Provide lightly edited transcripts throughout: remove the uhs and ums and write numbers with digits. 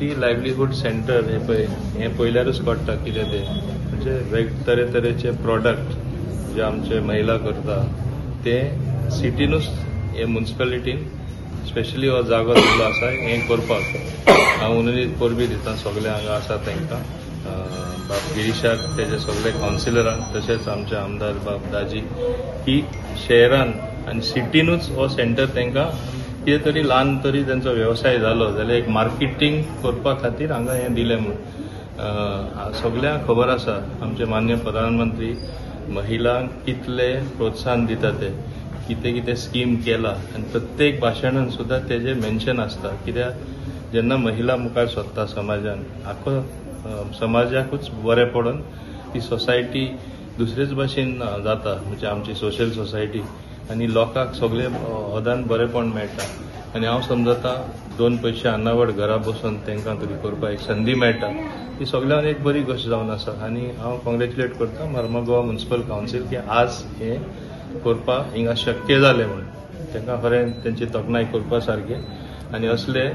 ती livelihood centre हे पयल्यारूच कळटा कितें तें म्हणजे तरेतरेचे प्रॉडक्ट जे आमचे महिला करता ते सिटीनूच हे म्युनिसिपालिटीन स्पेशली हो जागो दिल्लो आसा हे करपाक हांव उननीत परबी दिता सगळे हांगा आसा तांकां बाब गिरीशाक तेजे सगळे कावन्सिलरांक तशेंच आमचे आमदार बाब दाजी की शहरान आनी सिटीनूच हो सेंटर तांकां कितें तरी ल्हान तरी त्यांचो व्यवसाय जालो जाल्यार एक मार्केटिंग करपा खातीर हांगा हें दिलें म्हणून सगळ्यांक खबर आसा आमचे माननीय प्रधानमंत्री महिलांक कितले प्रोत्साहन दिता ते कितें कितें स्कीम केला आनी प्रत्येक भाशणान सुद्दां तेजे मेन्शन आसता कित्याक जेन्ना महिला मुखार सरता समाजान आख्खो समाजाकूच बरें पडोन ती सोसायटी दुसरेच भाशेन जाता म्हणजे आमची सोशल सोसायटी आनी लोकांक सगळे होदान बरेपण मेळटा आनी हांव समजता 2 पयशे अन्नावड घरा बसून तांकां तरी करपाक एक संदी मेळटा ती सगळ्यांक एक बरी गोश्ट जावन आसा आनी हांव कॉंग्रेच्युलेट करता मार्मा गोवा म्युनिसिपल कावन्सील की आज हे करपाक हिंगा शक्य जालें म्हणून तांकां खरें तेंची तोखणाय करपा सारकें आनी असले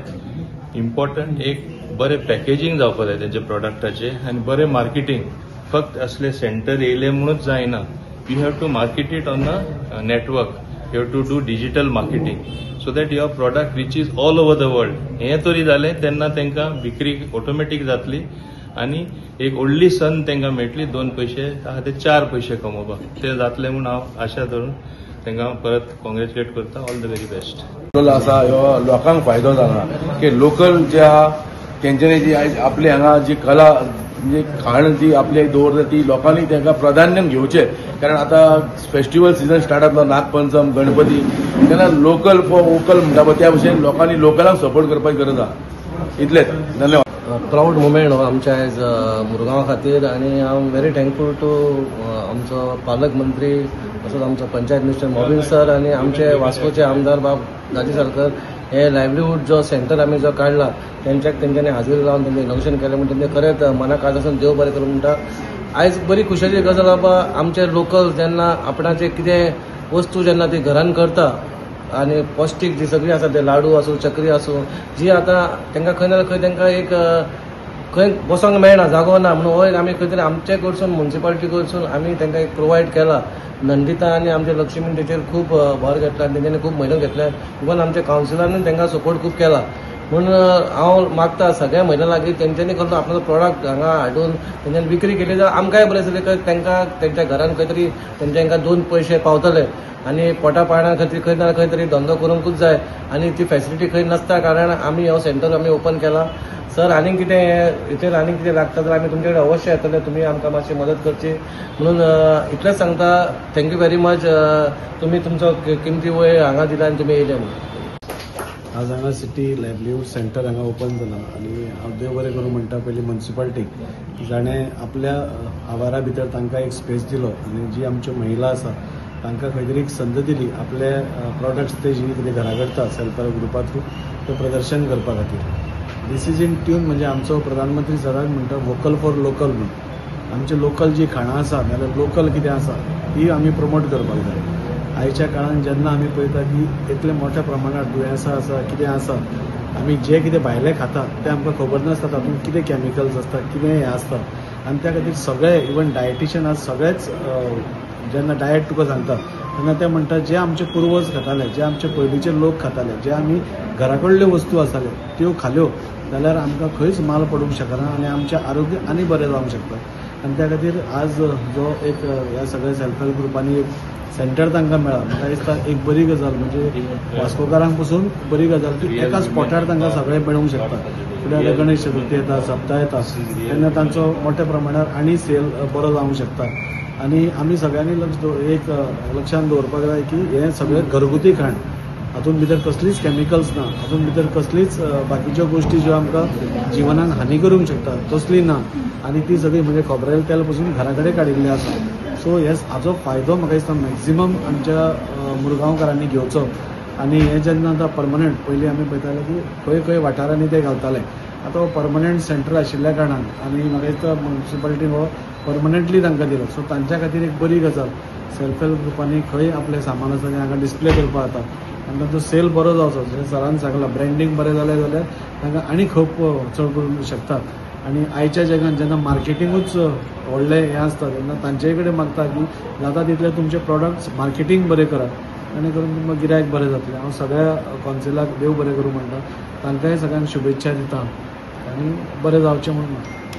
इम्पॉर्टंट एक बरें पॅकेजींग जावपाक जाय तेंचे प्रॉडक्टाचे आनी बरें मार्केटींग फक्त असले सेंटर येयले म्हणूच जायना you have to market it on a network. You have to do digital marketing so that your product reaches all over the world. हे तरी जाले तेन्ना तांकां विक्री ऑटोमॅटीक जातली आनी एक व्हडली संद तांकां मेळटली 2 पयशे आहा ते 4 पयशे कमोवपाक ते जातले म्हूण हांव आशा धरून तांकां परत कॉंग्रेच्युलेट करता ऑल द व्हेरी बेस्ट. आसा ह्यो लोकांक फायदो जाला की लोकल जे आहा तेंच्यांनी जी आपली हांगा जी कला म्हणजे खाण जी आपली दवरता ती लोकांनी तांकां प्राधान्य घेवचें कारण आता फेस्टिवल सीजन स्टार्ट जातलो नागपंचम गणपती तेन्ना लोकल वोकल म्हणटा पळय त्या भशेन लोकांनी लोकलांक सपोर्ट करपाची गरज आहा इतलेंच. धन्यवाद. प्राऊड मुवमेंट हो आमच्या आयज मुरगांवा खातीर आनी हांव व्हेरी थँकफूल टू आमचो पालक मंत्री तसोच आमचो पंचायत मिनिस्टर मोबीन सर आनी आमचे वास्कोचे आमदार बाब दाजी सरकर हे लायव्हलीहूड जो सेंटर आमी जो काडला तेंच्यांनी हाजीर लावन तेंचे इनोग्रेशन केलें म्हणून तेंचे खरेंच मनाक आजून देव बरें करूं म्हणटा. आयज बरी खुशाची गजाल बाबा आमचे लोकल जेन्ना आपणाचे कितें वस्तू जेन्ना ती घरान करता आनी पौश्टीक जी सगळी आसा ते लाडू आसूं चकरी आसूं जी आतां तांकां खंय ना खंय तांकां एक खंय बसोंक मेळना जागो ना म्हणून हो आमी खंय तरी आमचे कडसून म्युनिसिपालिटी कडसून आमी तांकां एक प्रोवायड केला. नंदिता आनी आमचे लक्ष्मी तेचेर खूब भर घेतला आनी तेंच्यांनी खूब मेहनत घेतल्या इवन आमच्या कावन्सिलरांनी तांकां सपोर्ट खूब केला म्हणून हांव मागता सगळ्या महिला लागीं तेंच्यांनी कसलो आपलो प्रॉडक्ट हांगा हाडून तेंच्यांनी विक्री केली जाल्यार आमकांय बरें जातलें तांकां तेंच्या घरान खंय तरी तेंच्यांका 2 पयशे पावतले आनी पोटा पाळणा खातीर खंय ना खंय तरी धंदो करूंकूच जाय आनी ती फॅसिलिटी खंय नासता कारण आमी हो सेंटर आमी ओपन केला. सर आनीक कितें हेचेर आनीक कितें लागता जाल्यार आमी तुमचे कडेन अवश्य येतले तुमी आमकां मातशी मदत करची म्हणून इतलेंच सांगता. थँक्यू व्हेरी मच तुमी तुमचो किमती वेळ हांगा दिला आनी तुमी येयले म्हणून. आज हांगा सिटी लायव्हलीहूड सेंटर हांगा ओपन जाला आनी हांव देव बरें करूं म्हणटा पयलीं म्युनिसिपालिटीक जाणें आपल्या आवारा भितर तांकां एक स्पेस दिलो आनी जी आमच्यो महिला आसा तांकां खंय तरी एक संद दिली आपले प्रॉडक्ट्स ते जी कितें घरा करता सेल्फ हेल्प ग्रुपा थ्रू तें प्रदर्शन करपा खातीर. दीस इज इन ट्यून म्हणजे आमचो प्रधानमंत्री सदांच म्हणटा वोकल फॉर लोकल म्हणून आमचे लोकल जी खाणां आसा नाजाल्यार लोकल कितें आसा ती आमी प्रमोट करपाक जाय. आयच्या काळान जेन्ना आमी पळयता की इतले मोठ्या प्रमाणात दुयेंसां आसा कितें आसा आमी जे कितें भायलें खाता तें आमकां खबर नासता तातूंत कितें कॅमिकल्स आसता कितें हें आसता आनी त्या खातीर सगळे इवन डायटिशियन आज सगळेच जेन्ना डायट तुका सांगता तेन्ना ते म्हणटा जे आमचे पुर्वज खाताले जे आमचे पयलींचे लोक खाताले जे आमी घरा कडल्यो वस्तू आसताल्यो त्यो खाल्यो जाल्यार आमकां खंयच माल पडूंक शकना आनी आमचें आरोग्य आनी बरें जावंक शकता. आनी त्या खातीर आज जो एक ह्या सगळ्या सेल्फ हेल्प ग्रुपांनी एक सेंटर तांकां मेळ्ळा म्हाका दिसता एक बरी गजाल म्हणजे वास्कोकारांक पसून बरी गजाल की एका स्पॉटार तांकां सगळें मेळूंक शकता. फुडें गणेश चतुर्थी येता सप्ताह येता तेन्ना तांचो मोठ्या प्रमाणात आनी सेल बरो जावंक शकता. आनी आमी सगळ्यांनी लक्षांत दवरपाक जाय की हें सगळें घरगुती खाण हातूंत भितर कसलीच कॅमिकल्स ना हातूंत भितर कसलीच बाकीच्यो गोश्टी ज्यो आमकां जिवनाक हानी करूंक शकता तसली ना आनी ती सगळी म्हणजे खोबरेल तेल पसून घरा कडेन काडिल्लें आसा. सो हाजो फायदो म्हाका दिसता मॅक्झिमम आमच्या मुरगांवकारांनी घेवचो आनी हें जेन्ना आतां परमनंट पयलीं आमी पळयताले की खंय खंय वाठारांनी ते घालताले आतां हो परमनंट सेंटर आशिल्ल्या कारणान आनी म्हाका दिसता म्युनिसिपालिटीन हो परमनंटली तांकां दिलो सो तांच्या खातीर एक बरी गजाल सेल्फ हेल्प ग्रुपांनी खंय आपलें सामान आसा तें हांगा डिस्प्ले करपाक जाता आनी तांचो सेल बरो जावचो जशें सरान सांगलां ब्रँडींग बरें जालें जाल्यार तांकां आनी खूब चड करून शकतात आनी आयच्या जगान जेन्ना मार्केटिंगूच व्हडलें हें आसता तेन्ना तांचे कडेन मागता की जाता तितले तुमचे प्रॉडक्ट्स मार्केटिंग बरें करात आनी करून तुमकां गिरायक बरें जातलें हांव सगळ्या कौन्सिलाक देव बरें करूं म्हणटा तांकांय सगळ्यांक शुभेच्छा दिता आनी बरें जावचें म्हणून